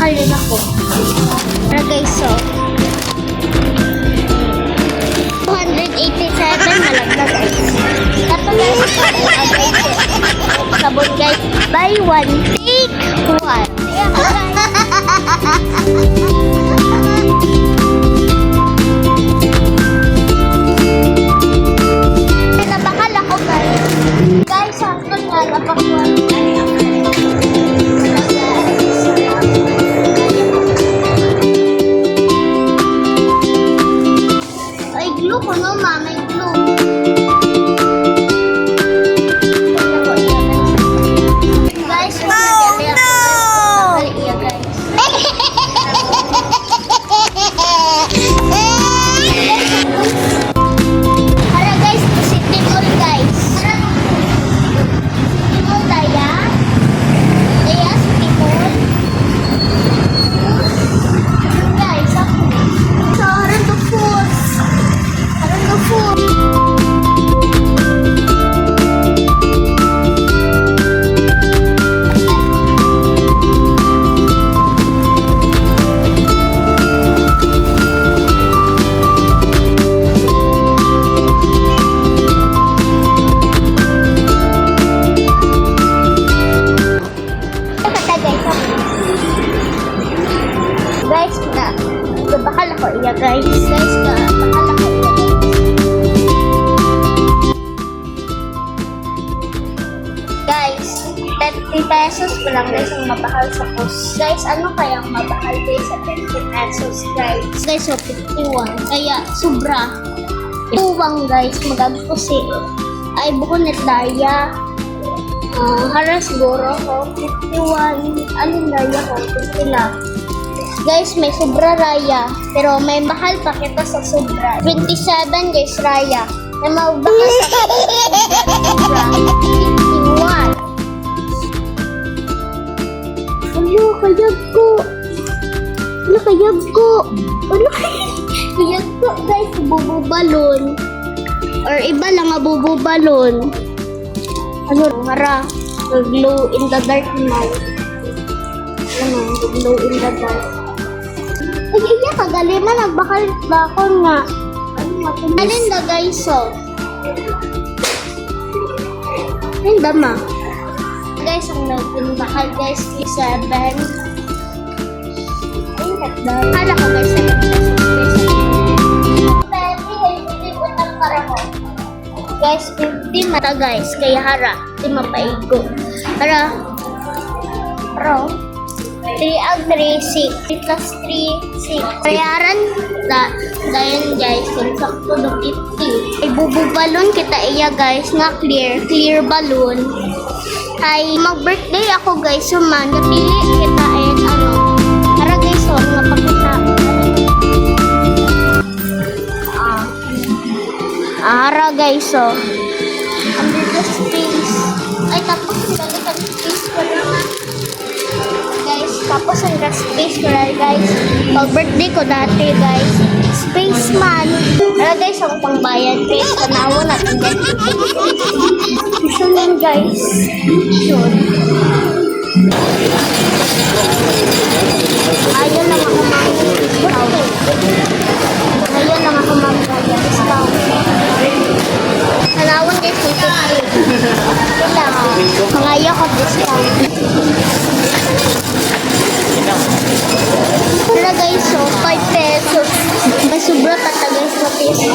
Magbakalin ako. Tara guys, so 287 malagdag guys. Tapos guys, sabon guys, buy one, take one. Ayan guys. Nabakal ako guys. Guys, sakto nga, napakuha. Ay, glue ko no, ma. May glue. Guys, magdali ako. Magdali iya, guys. Para guys, positive all guys. Positive all daya. Daya, positive all. Guys, ako. So, harang to food. Harang to food. Guys, bakal ako iya guys. Guys, bakal ako iya guys. 30 pesos ko lang guys ang mabahal sa post. Guys, ano kayang mabahal guys sa 20 pesos guys? Guys, so 51. Kaya, sobra. Tuwang guys, magagpusi. Ay, buko net daya. Haras siguro ko. 51. Alin daya ko? 50 lang. Guys, may sobra raya. Pero may mahal pa kita sa sobra. 27 guys, raya. May mabahal sa sobra. 51. Ano, kayag ko. Ano, kayag ko. Ano, kayag ko. Guys, bububalon. Or iba lang nga bububalon. Ano, hara. Glow in the dark now. Ano, glow in the dark. Ay, iya, kagalima, nagbakal bakon nga. Alin na guys, so. Ayun dama. Guys, ang nagbakal guys, 7. Ayun, katda. Kala ko guys, 7 pesos. Guys, 50 mata guys, kaya hara. 5 mapaigo. Hara. Pero, 3 ag 3, 6. 3 plus 3, 6. Bayaran dahil guys, kung sakto do 50. Ay bububalon kita iya guys, nga clear balloon. Ay mag-birthday ako guys, so man, napili kita and ano. Tara guys, so, nga pakita. Hara guys, so. Under the space. Ay, tapos balikan space ko naman. Guys, tapos ang space ko na guys. Pag-birthday ko dati guys. Spaceman. Pero guys, ang pangbayad guys. Tanawa natin guys. Gusto lang guys. Yun. Ayaw lang ako mag-discount. Ayaw lang ako mag-discount. Tanawan guys kung tuloy. Wala. Pangayaw ko discount. Pero guys, so 5 pesos. May sobra tata guys, 4 pesos.